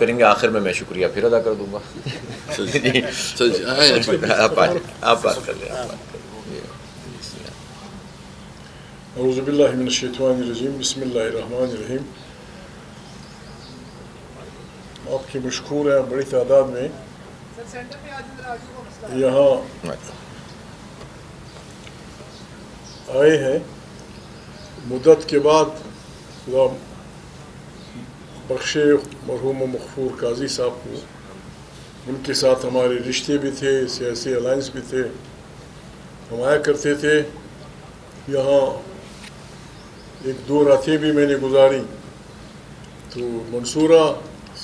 کریں گے آخر میں شکریہ پھر ادا کر دوں گا. آپ بات کر لیں. اعوذ باللہ من الشیطان الرجیم بسم اللہ الرحمن الرحیم. آپ کی مشکور ہیں بڑی تعداد میں یہاں آئے ہیں. مدت کے بعد خدا بخشے مرحوم و مغفور قاضی صاحب کو. ان کے ساتھ ہمارے رشتے بھی تھے, سیاسی الائنس بھی تھے, ہم آیا کرتے تھے. یہاں ایک دو راتیں بھی میں نے گزاری. تو منصورہ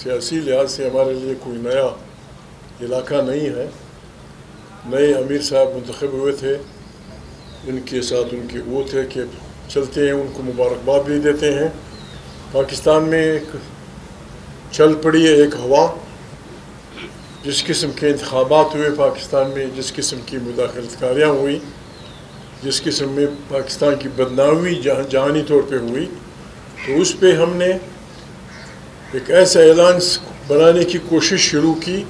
سیاسی لحاظ سے ہمارے لیے کوئی نیا علاقہ نہیں ہے. نئے امیر صاحب منتخب ہوئے تھے, ان کے ساتھ ان کے وہ تھے کہ چلتے ہیں, ان کو مبارکباد بھی دیتے ہیں. پاکستان میں ایک چل پڑی ہے ایک ہوا, جس قسم کے انتخابات ہوئے پاکستان میں, جس قسم کی مداخلت کاریاں ہوئی, جس قسم میں پاکستان کی بدنامی جہانی طور پہ ہوئی, تو اس پہ ہم نے ایک ایسا اعلان بنانے کی کوشش شروع کی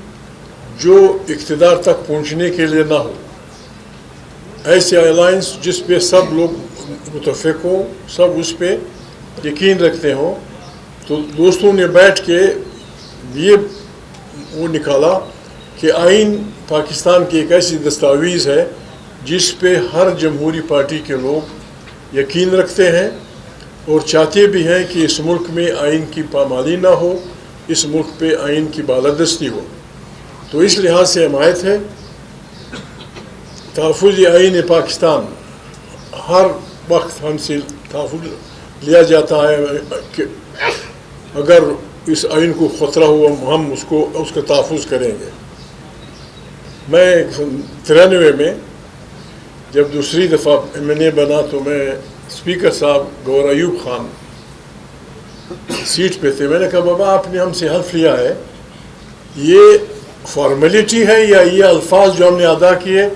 جو اقتدار تک پہنچنے کے لیے نہ ہو. ایسے الائنس جس پہ سب لوگ متفق ہوں, سب اس پہ یقین رکھتے ہوں. تو دوستوں نے بیٹھ کے یہ وہ نکالا کہ آئین پاکستان کی ایک ایسی دستاویز ہے جس پہ ہر جمہوری پارٹی کے لوگ یقین رکھتے ہیں اور چاہتے بھی ہیں کہ اس ملک میں آئین کی پامالی نہ ہو, اس ملک پہ آئین کی بالادستی ہو. تو اس لحاظ سے حمایت ہے. تحفظ آئین پاکستان ہر وقت ہم سے تحفظ لیا جاتا ہے کہ اگر اس آئین کو خطرہ ہو ہم اس کا تحفظ کریں گے. میں 93 میں جب دوسری دفعہ MNA بنا تو میں اسپیکر صاحب گور ایوب خان سیٹ پہ تھے. میں نے کہا بابا آپ نے ہم سے حلف لیا ہے, یہ فارمیلٹی ہے یا یہ الفاظ جو ہم نے ادا کیے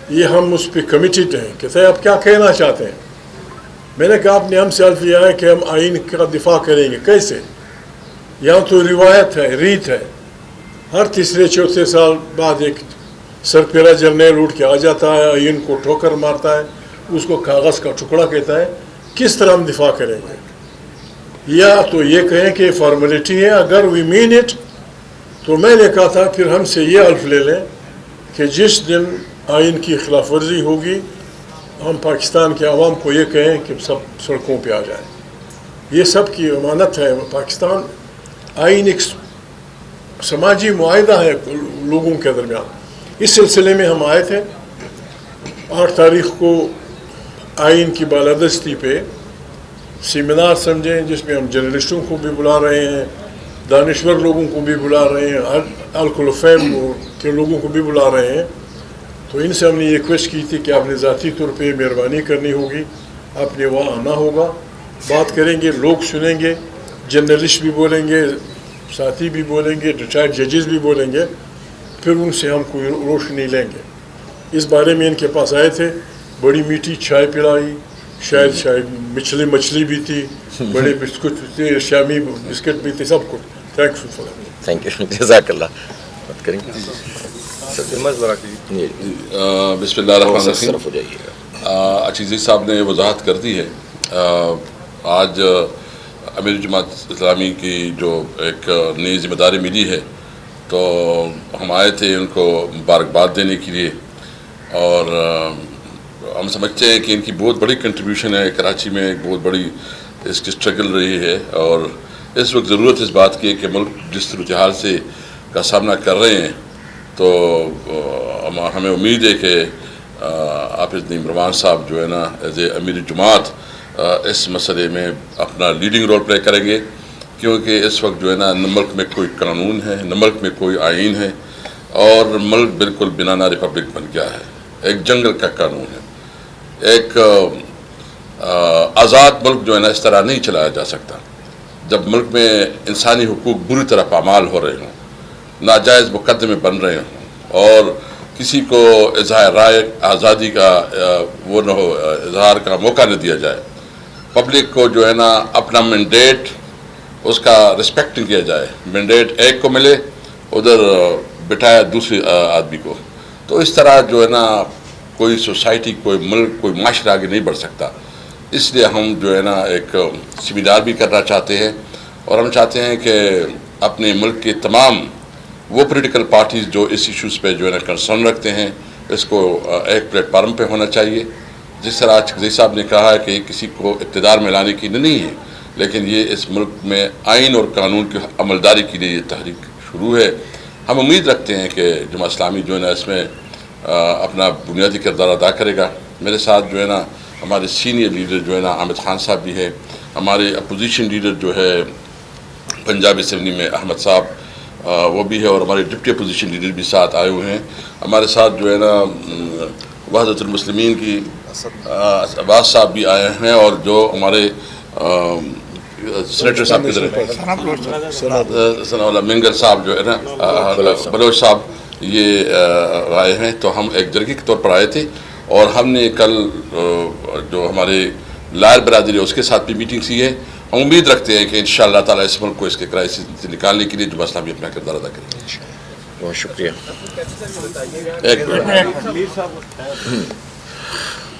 یہ ہم اس پہ کمیٹڈ ہیں؟ کہتے ہیں آپ کیا کہنا چاہتے ہیں؟ میں نے کہا آپ نے ہم سے حلف لیا ہے کہ ہم آئین کا دفاع کریں گے. کیسے؟ یہاں تو روایت ہے, ریت ہے, ہر تیسرے چوتھے سال بعد ایک سرپیرا جرنیل اٹھ کے آ جاتا ہے, آئین کو ٹھوکر مارتا ہے, اس کو کاغذ کا ٹکڑا کہتا ہے. کس طرح ہم دفاع کریں گے؟ یا تو یہ کہیں کہ فارمیلٹی ہے, اگر وی مین اٹ. تو میں نے کہا تھا پھر ہم سے یہ حلف لے لیں کہ جس دن آئین کی خلاف ورزی ہوگی ہم پاکستان کے عوام کو یہ کہیں کہ سب سڑکوں پہ آ جائیں. یہ سب کی امانت ہے. پاکستان آئین ایک سماجی معاہدہ ہے لوگوں کے درمیان. اس سلسلے میں ہم آئے تھے. 8 تاریخ کو آئین کی بالادستی پہ سیمینار سمجھیں جس میں ہم جرنلسٹوں کو بھی بلا رہے ہیں, دانشور لوگوں کو بھی بلا رہے ہیں, الکلفیم کے لوگوں کو بھی بلا رہے ہیں. تو ان سے ہم نے ریکویسٹ کی تھی کہ آپ نے ذاتی طور پہ مہربانی کرنی ہوگی, آپ نے وہاں آنا ہوگا, بات کریں گے, لوگ سنیں گے, جرنلسٹ بھی بولیں گے, ساتھی بھی بولیں گے, ریٹائرڈ ججز بھی بولیں گے, پھر ان سے ہم کوئی روشنی لیں گے. اس بارے میں ان کے پاس آئے تھے, بڑی میٹھی چائے پلائی, شاید مچھلی بھی تھی, بڑے بسکٹ تھے, شامی بسکٹ بھی تھے, سب کچھ. تھینک یو, جزاک اللہ. بات کریں گے. بسم اللہ الرحمن الرحیم. عزیزی صاحب نے وضاحت کر دی ہے. آج امیر جماعت اسلامی کی جو ایک نئی ذمہ داری ملی ہے تو ہم آئے تھے ان کو مبارکباد دینے کے لیے. اور ہم سمجھتے ہیں کہ ان کی بہت بڑی کنٹریبیوشن ہے. کراچی میں ایک بہت بڑی اس کی اسٹرگل رہی ہے اور اس وقت ضرورت اس بات کی ہے کہ ملک جس صورتحال سے کا سامنا کر رہے ہیں تو ہمیں امید ہے کہ حافظ نعیم روان صاحب جو ہے نا ایز اے امیر جماعت اس مسئلے میں اپنا لیڈنگ رول پلے کریں گے, کیونکہ اس وقت جو ہے نا نہ ملک میں کوئی قانون ہے, نہ ملک میں کوئی آئین ہے, اور ملک بالکل بنانا ریپبلک بن گیا ہے. ایک جنگل کا قانون ہے. ایک آزاد ملک جو ہے نا اس طرح نہیں چلایا جا سکتا. جب ملک میں انسانی حقوق بری طرح پامال ہو رہے ہوں, ناجائز مقدمے بن رہے ہوں, اور کسی کو اظہار رائے آزادی کا وہ نہ ہو, اظہار کا موقع نہ دیا جائے, پبلک کو جو ہے نا اپنا مینڈیٹ اس کا رسپیکٹ کیا جائے، مینڈیٹ ایک کو ملے ادھر بٹھایا دوسرے آدمی کو. تو اس طرح جو ہے نا کوئی سوسائٹی، کوئی ملک، کوئی معاشرہ آگے نہیں بڑھ سکتا. اس لیے ہم جو ہے نا ایک سیمینار بھی کرنا چاہتے ہیں، اور ہم چاہتے ہیں کہ اپنے ملک کے تمام وہ پولیٹیکل پارٹیز جو اس ایشوز پہ جو ہے نا کنسرن رکھتے ہیں، اس کو ایک پلیٹ فارم پہ ہونا چاہیے. جس طرح آج قاضی صاحب نے کہا ہے کہ کسی کو اقتدار میں لانے کی نہیں ہے، لیکن یہ اس ملک میں آئین اور قانون کی عملداری کے لیے یہ تحریک شروع ہے. ہم امید رکھتے ہیں کہ جماعت اسلامی جو ہے نا اس میں اپنا بنیادی کردار ادا کرے گا. میرے ساتھ جو ہے نا ہمارے سینئر لیڈر جو ہے نا حامد خان صاحب بھی ہے، ہمارے اپوزیشن لیڈر جو ہے پنجاب اسمبلی میں احمد صاحب وہ بھی ہے، اور ہمارے ڈپٹی اپوزیشن لیڈر بھی ساتھ آئے ہوئے ہیں. ہمارے ساتھ جو ہے نا وحدت المسلمین کی عباس صاحب بھی آئے ہیں، اور جو ہمارے سینیٹر صاحب کدھر ہیں، ثناء اللہ منگل صاحب جو ہے نا بلوچ صاحب، یہ آئے ہیں. تو ہم ایک جرگے کے طور پر آئے تھے، اور ہم نے کل جو ہمارے لائر برادری ہے اس کے ساتھ بھی میٹنگ کی ہے. ہم امید رکھتے ہیں کہ انشاءاللہ تعالیٰ اس ملک کو اس کے کرائسس سے نکالنے کے لیے جماعت اسلامی اپنا کردار ادا کرے گی. بہت شکریہ.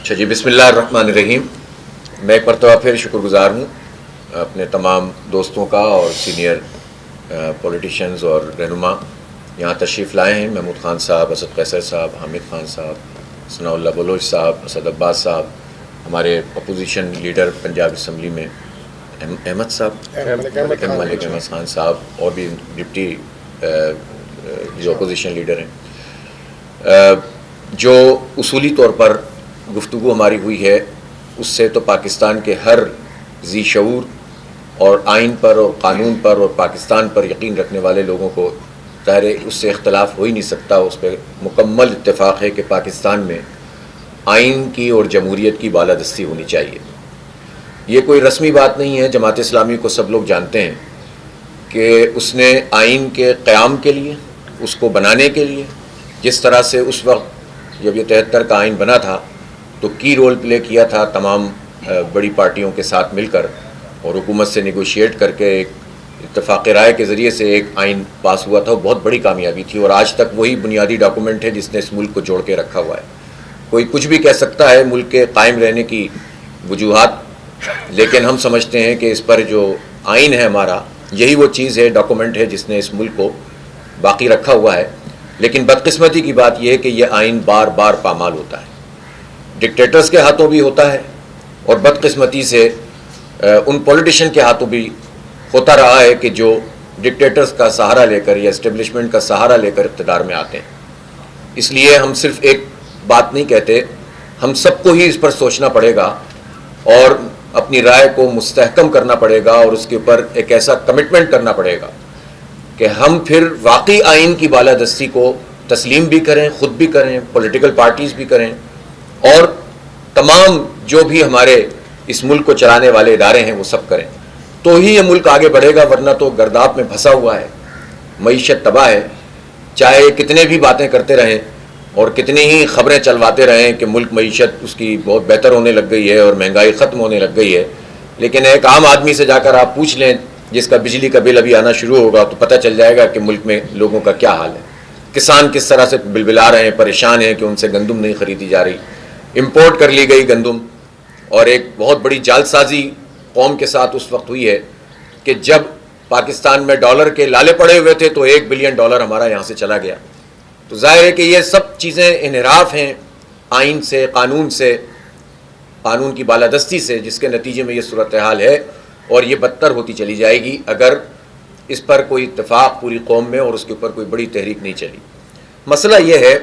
اچھا جی، بسم اللہ الرحمن الرحیم. میں ایک مرتبہ پھر شکر گزار ہوں اپنے تمام دوستوں کا اور سینئر پولیٹیشینز اور رہنما یہاں تشریف لائے ہیں. محمود خان صاحب، اسد قیصر صاحب، حامد خان صاحب، ثناء اللہ بلوچ صاحب، اسد عباس صاحب، ہمارے اپوزیشن لیڈر پنجاب اسمبلی میں احمد صاحب، ملک احمد خان صاحب، اور بھی ڈپٹی جو اپوزیشن لیڈر ہیں. جو اصولی طور پر گفتگو ہماری ہوئی ہے اس سے تو پاکستان کے ہر ذی شعور اور آئین پر اور قانون پر اور پاکستان پر یقین رکھنے والے لوگوں کو ظاہر ہے اس سے اختلاف ہو ہی نہیں سکتا. اس پہ مکمل اتفاق ہے کہ پاکستان میں آئین کی اور جمہوریت کی بالادستی ہونی چاہیے. یہ کوئی رسمی بات نہیں ہے. جماعت اسلامی کو سب لوگ جانتے ہیں کہ اس نے آئین کے قیام کے لیے، اس کو بنانے کے لیے، جس طرح سے اس وقت جب یہ 73 کا آئین بنا تھا تو کی رول پلے کیا تھا تمام بڑی پارٹیوں کے ساتھ مل کر، اور حکومت سے نیگوشیٹ کر کے ایک اتفاق رائے کے ذریعے سے ایک آئین پاس ہوا تھا. وہ بہت بڑی کامیابی تھی، اور آج تک وہی بنیادی ڈاکومنٹ ہے جس نے اس ملک کو جوڑ کے رکھا ہوا ہے. کوئی کچھ بھی کہہ سکتا ہے ملک کے قائم رہنے کی وجوہات، لیکن ہم سمجھتے ہیں کہ اس پر جو آئین ہے ہمارا، یہی وہ چیز ہے، ڈاکومنٹ ہے جس نے اس ملک کو باقی رکھا ہوا ہے. لیکن بدقسمتی کی بات یہ ہے کہ یہ آئین بار بار پامال ہوتا ہے، ڈکٹیٹرز کے ہاتھوں بھی ہوتا ہے، اور بدقسمتی سے ان پولیٹیشین کے ہاتھوں بھی ہوتا رہا ہے کہ جو ڈکٹیٹرز کا سہارا لے کر یا اسٹیبلشمنٹ کا سہارا لے کر اقتدار میں آتے ہیں. اس لیے ہم صرف ایک بات نہیں کہتے، ہم سب کو ہی اس پر سوچنا پڑے گا اور اپنی رائے کو مستحکم کرنا پڑے گا، اور اس کے اوپر ایک ایسا کمٹمنٹ کرنا پڑے گا کہ ہم پھر واقعی آئین کی بالادستی کو تسلیم بھی کریں، خود بھی کریں، پولیٹیکل پارٹیز بھی کریں، اور تمام جو بھی ہمارے اس ملک کو چلانے والے ادارے ہیں وہ سب کریں. تو ہی یہ ملک آگے بڑھے گا، ورنہ تو گرداب میں پھنسا ہوا ہے، معیشت تباہ ہے. چاہے کتنے بھی باتیں کرتے رہیں اور کتنی ہی خبریں چلواتے رہیں کہ ملک معیشت اس کی بہت بہتر ہونے لگ گئی ہے اور مہنگائی ختم ہونے لگ گئی ہے، لیکن ایک عام آدمی سے جا کر آپ پوچھ لیں جس کا بجلی کا بل ابھی آنا شروع ہوگا تو پتہ چل جائے گا کہ ملک میں لوگوں کا کیا حال ہے. کسان کس طرح سے بلبلا رہے ہیں، پریشان ہیں کہ ان سے گندم نہیں خریدی جا رہی، امپورٹ کر لی گئی گندم. اور ایک بہت بڑی جال سازی قوم کے ساتھ اس وقت ہوئی ہے کہ جب پاکستان میں ڈالر کے لالے پڑے ہوئے تھے تو $1 بلین ہمارا یہاں سے چلا گیا. تو ظاہر ہے کہ یہ سب چیزیں انحراف ہیں آئین سے، قانون سے، قانون کی بالادستی سے، جس کے نتیجے میں یہ صورتحال ہے، اور یہ بدتر ہوتی چلی جائے گی اگر اس پر کوئی اتفاق پوری قوم میں اور اس کے اوپر کوئی بڑی تحریک نہیں چلی. مسئلہ یہ ہے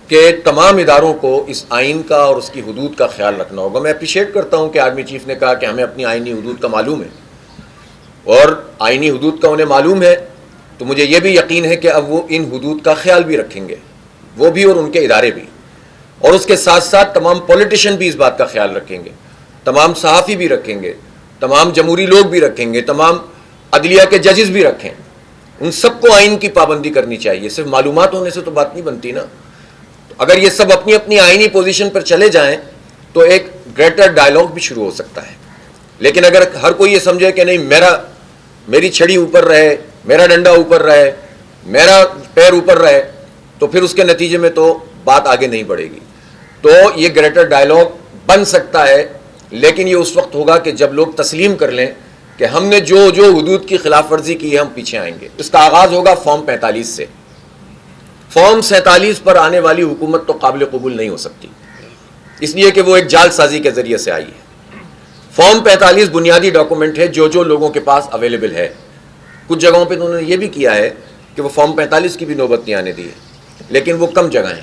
کہ تمام اداروں کو اس آئین کا اور اس کی حدود کا خیال رکھنا ہوگا. میں اپریشیٹ کرتا ہوں کہ آرمی چیف نے کہا کہ ہمیں اپنی آئینی حدود کا معلوم ہے، اور آئینی حدود کا انہیں معلوم ہے، تو مجھے یہ بھی یقین ہے کہ اب وہ ان حدود کا خیال بھی رکھیں گے، وہ بھی اور ان کے ادارے بھی، اور اس کے ساتھ ساتھ تمام پولیٹیشین بھی اس بات کا خیال رکھیں گے، تمام صحافی بھی رکھیں گے، تمام جمہوری لوگ بھی رکھیں گے، تمام عدلیہ کے ججز بھی رکھیں. ان سب کو آئین کی پابندی کرنی چاہیے. صرف معلومات ہونے سے تو بات نہیں بنتی نا. اگر یہ سب اپنی اپنی آئینی پوزیشن پر چلے جائیں تو ایک گریٹر ڈائلاگ بھی شروع ہو سکتا ہے. لیکن اگر ہر کوئی یہ سمجھے کہ نہیں، میری چھڑی اوپر رہے, میرا ڈنڈا اوپر رہے, میرا پیر اوپر رہے, تو پھر اس کے نتیجے میں تو بات آگے نہیں بڑھے گی. تو یہ گریٹر ڈائلاگ بن سکتا ہے, لیکن یہ اس وقت ہوگا کہ جب لوگ تسلیم کر لیں کہ ہم نے جو حدود کی خلاف ورزی کی ہے ہم پیچھے آئیں گے. اس کا آغاز ہوگا فارم 45 سے. فارم 47 پر آنے والی حکومت تو قابل قبول نہیں ہو سکتی, اس لیے کہ وہ ایک جال سازی کے ذریعے سے آئی ہے. فارم 45 بنیادی ڈاکومنٹ ہے جو لوگوں کے پاس اویلیبل ہے. کچھ جگہوں پہ انہوں نے یہ بھی کیا ہے کہ وہ فارم 45 کی بھی نوبت نہیں آنے دی ہے, لیکن وہ کم جگہ ہیں.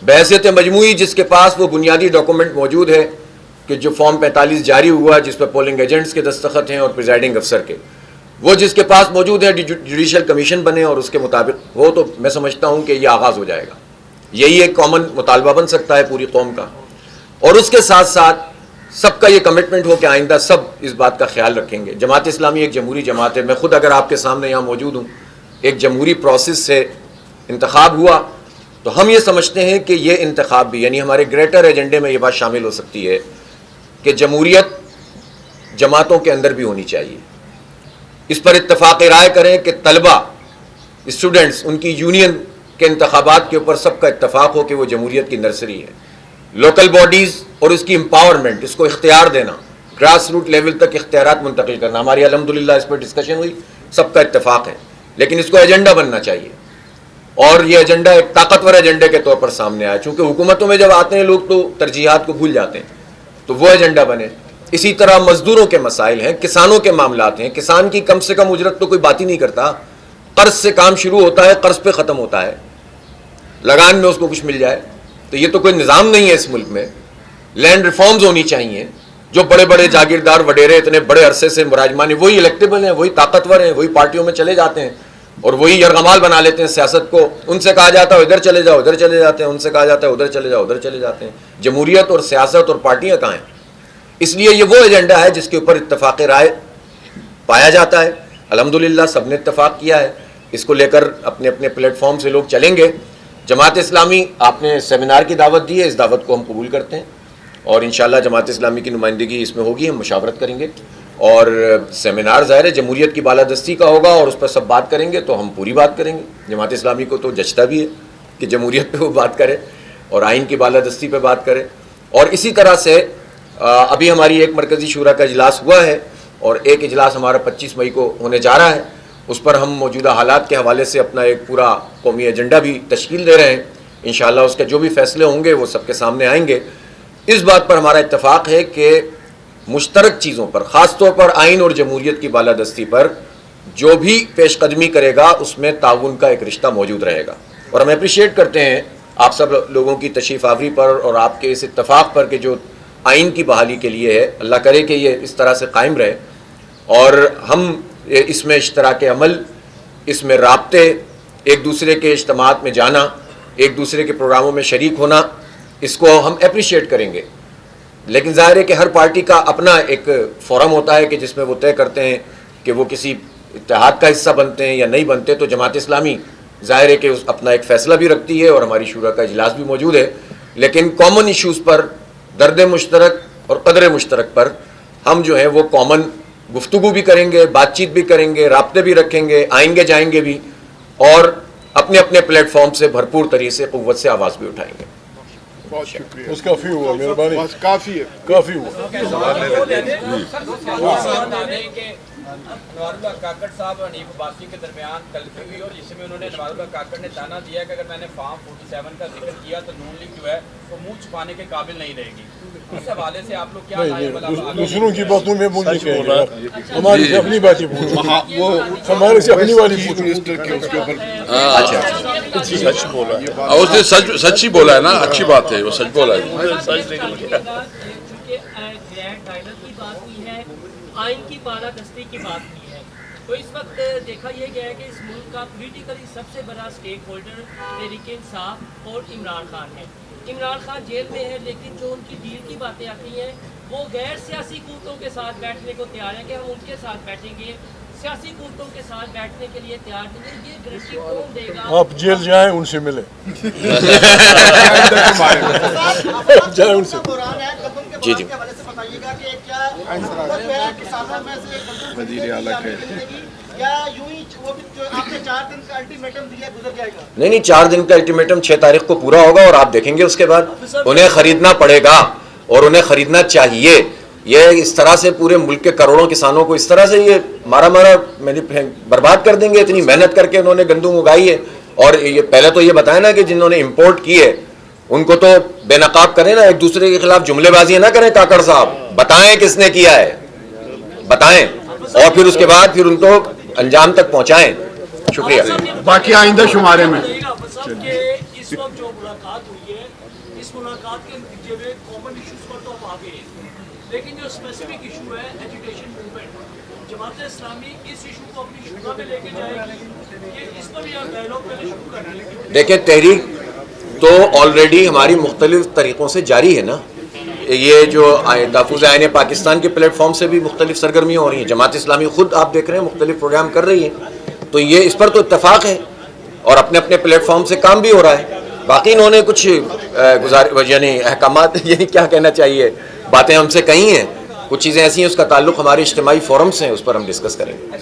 بحیثیت مجموعی جس کے پاس وہ بنیادی ڈاکومنٹ موجود ہے کہ جو فارم 45 جاری ہوا جس پہ پولنگ ایجنٹس کے دستخط ہیں اور پریزائڈنگ افسر کے, وہ جس کے پاس موجود ہے جوڈیشل کمیشن بنے اور اس کے مطابق ہو, تو میں سمجھتا ہوں کہ یہ آغاز ہو جائے گا. یہی ایک کامن مطالبہ بن سکتا ہے پوری قوم کا, اور اس کے ساتھ ساتھ سب کا یہ کمٹمنٹ ہو کہ آئندہ سب اس بات کا خیال رکھیں گے. جماعت اسلامی ایک جمہوری جماعت ہے. میں خود اگر آپ کے سامنے یہاں موجود ہوں, ایک جمہوری پروسیس سے انتخاب ہوا, تو ہم یہ سمجھتے ہیں کہ یہ انتخاب بھی, یعنی ہمارے گریٹر ایجنڈے میں یہ بات شامل ہو سکتی ہے کہ جمہوریت جماعتوں کے اندر بھی ہونی چاہیے. اس پر اتفاق رائے کریں کہ طلبہ, اسٹوڈنٹس, ان کی یونین کے انتخابات کے اوپر سب کا اتفاق ہو کہ وہ جمہوریت کی نرسری ہے. لوکل باڈیز اور اس کی امپاورمنٹ, اس کو اختیار دینا, گراس روٹ لیول تک اختیارات منتقل کرنا, ہماری الحمدللہ اس پر ڈسکشن ہوئی, سب کا اتفاق ہے, لیکن اس کو ایجنڈا بننا چاہیے. اور یہ ایجنڈا ایک طاقتور ایجنڈے کے طور پر سامنے آیا, چونکہ حکومتوں میں جب آتے ہیں لوگ تو ترجیحات کو بھول جاتے ہیں, تو وہ ایجنڈا بنے. اسی طرح مزدوروں کے مسائل ہیں, کسانوں کے معاملات ہیں. کسان کی کم سے کم اجرت تو کوئی بات ہی نہیں کرتا, قرض سے کام شروع ہوتا ہے, قرض پہ ختم ہوتا ہے, لگان میں اس کو کچھ مل جائے. تو یہ تو کوئی نظام نہیں ہے اس ملک میں. لینڈ ریفارمز ہونی چاہیے. جو بڑے بڑے جاگیردار وڈیرے اتنے بڑے عرصے سے مراجمان ہیں, وہی الیکٹیبل ہیں, وہی طاقتور ہیں, وہی پارٹیوں میں چلے جاتے ہیں اور وہی یرغمال بنا لیتے ہیں سیاست کو. ان سے کہا جاتا ہے ادھر چلے جاؤ, ادھر چلے جاتے ہیں, ان سے کہا جاتا ہے ادھر چلے جاؤ, ادھر چلے جاتے ہیں. جمہوریت اور سیاست اور پارٹیاں کہاں ہیں؟ اس لیے یہ وہ ایجنڈا ہے جس کے اوپر اتفاق رائے پایا جاتا ہے. الحمدللہ سب نے اتفاق کیا ہے. اس کو لے کر اپنے اپنے پلیٹ فارم سے لوگ چلیں گے. جماعت اسلامی, آپ نے سیمینار کی دعوت دی ہے, اس دعوت کو ہم قبول کرتے ہیں, اور انشاءاللہ جماعت اسلامی کی نمائندگی اس میں ہوگی, ہم مشاورت کریں گے. اور سیمینار ظاہر ہے جمہوریت کی بالادستی کا ہوگا, اور اس پر سب بات کریں گے, تو ہم پوری بات کریں گے. جماعت اسلامی کو تو جچتا بھی ہے کہ جمہوریت پہ وہ بات کرے اور آئین کی بالادستی پہ بات کرے. اور اسی طرح سے ابھی ہماری ایک مرکزی شورا کا اجلاس ہوا ہے, اور ایک اجلاس ہمارا 25 مئی کو ہونے جا رہا ہے. اس پر ہم موجودہ حالات کے حوالے سے اپنا ایک پورا قومی ایجنڈا بھی تشکیل دے رہے ہیں. انشاءاللہ اس کے جو بھی فیصلے ہوں گے وہ سب کے سامنے آئیں گے. اس بات پر ہمارا اتفاق ہے کہ مشترک چیزوں پر, خاص طور پر آئین اور جمہوریت کی بالادستی پر جو بھی پیش قدمی کرے گا اس میں تعاون کا ایک رشتہ موجود رہے گا. اور ہم اپریشیٹ کرتے ہیں آپ سب لوگوں کی تشریف آوری پر اور آپ کے اس اتفاق پر کہ جو آئین کی بحالی کے لیے ہے. اللہ کرے کہ یہ اس طرح سے قائم رہے, اور ہم اس میں اشتراک عمل, اس میں رابطے, ایک دوسرے کے اجتماعات میں جانا, ایک دوسرے کے پروگراموں میں شریک ہونا, اس کو ہم اپریشیٹ کریں گے. لیکن ظاہر ہے کہ ہر پارٹی کا اپنا ایک فورم ہوتا ہے کہ جس میں وہ طے کرتے ہیں کہ وہ کسی اتحاد کا حصہ بنتے ہیں یا نہیں بنتے. تو جماعت اسلامی ظاہر ہے کہ اپنا ایک فیصلہ بھی رکھتی ہے, اور ہماری شورا کا اجلاس بھی موجود ہے. لیکن کامن ایشوز پر, درد مشترک اور قدر مشترک پر ہم جو ہے وہ کامن گفتگو بھی کریں گے, بات چیت بھی کریں گے, رابطے بھی رکھیں گے, آئیں گے جائیں گے بھی, اور اپنے اپنے پلیٹ فارم سے بھرپور طریقے سے قوت سے آواز بھی اٹھائیں گے. بہت شکریہ. بس کافی ہوا, مہربانی, بس کافی ہے, کافی ہوا. نواز اللہ کاکڑ صاحب اور حنیف عباسی کے درمیان تلفی ہوئی, اور جس میں انہوں نے نواز اللہ کاکڑ نے تانا دیا کہ اگر میں نے فارم 47 کا ذکر کیا تو نون لیگ جو ہے وہ منہ چھپانے کے قابل نہیں رہے گی. اس حوالے سے آپ لوگ کیا دوسروں کی باتوں میں منہ نہیں کہیں گے, ہماری سے اپنی باتیں پوچھو, وہ ہمارے سے اپنی والی پوچھو. سچ بولا, اس نے سچ ہی بولا ہے نا, اچھی بات ہے, وہ سچ بولا ہے. آئین کی بالادستی کی بات کی ہے, تو اس وقت دیکھا یہ گیا ہے کہ اس ملک کا پولیٹیکلی سب سے بڑا سٹیک ہولڈر تحریک انصاف اور عمران خان ہے. عمران خان جیل میں ہے, لیکن جو ان کی ڈیل کی باتیں آتی ہیں وہ غیر سیاسی قوتوں کے ساتھ بیٹھنے کو تیار ہے کہ ہم ان کے ساتھ بیٹھیں گے, سیاسی قوتوں کے ساتھ بیٹھنے کے لیے تیار نہیں ہے. یہ گارنٹی کون دے گا؟ آپ جیل جائیں, ان سے ملیں, جائیں ان سے. جی جی, وزیر اعلیٰ یا یوں ہی وہ بھی جو آپ نے 4 دن کا الٹیمیٹم دیا گزر جائے گا؟ نہیں 4 دن کا الٹیمیٹم 6 تاریخ کو پورا ہوگا اور آپ دیکھیں گے اس کے بعد انہیں خریدنا پڑے گا اور انہیں خریدنا چاہیے. یہ اس طرح سے پورے ملک کے کروڑوں کسانوں کو اس طرح سے یہ مارا برباد کر دیں گے. اتنی محنت کر کے انہوں نے گندم اگائی ہے. اور یہ پہلے تو یہ بتائیں نا کہ جنہوں نے امپورٹ کی ہے ان کو تو بے نقاب کریں نا, ایک دوسرے کے خلاف جملے بازیاں نہ کریں. کاکڑ صاحب بتائیں کس نے کیا ہے, بتائیں, اور پھر اس کے بعد پھر ان کو انجام تک پہنچائیں. شکریہ. باقی آئندہ شمارے میں اس وقت جو ملاقات ہوئی ہے, اس ملاقات کے نتیجے میں کامن ایشوز پر تو آپ آ گئے ہیں, لیکن جو اسپیسیفک ایشو ہے ایجوکیشن موومنٹ, جماعت اسلامی اس ایشو کو اپنی شورا میں لے کے جائے گی کہ اس پر بھی آپ ڈائلاگ پہلے شروع کرنا ہے؟ دیکھیں تحریک تو آلریڈی ہماری مختلف طریقوں سے جاری ہے نا. یہ جو تحفظ آئین پاکستان کے پلیٹ فارم سے بھی مختلف سرگرمیاں ہو رہی ہیں. جماعت اسلامی خود آپ دیکھ رہے ہیں مختلف پروگرام کر رہی ہے. تو یہ اس پر تو اتفاق ہے اور اپنے اپنے پلیٹ فارم سے کام بھی ہو رہا ہے. باقی انہوں نے کچھ یعنی احکامات یعنی کیا کہنا چاہیے باتیں ہم سے کہی ہیں, کچھ چیزیں ایسی ہیں اس کا تعلق ہمارے اجتماعی فورم سے ہیں, اس پر ہم ڈسکس کریں گے.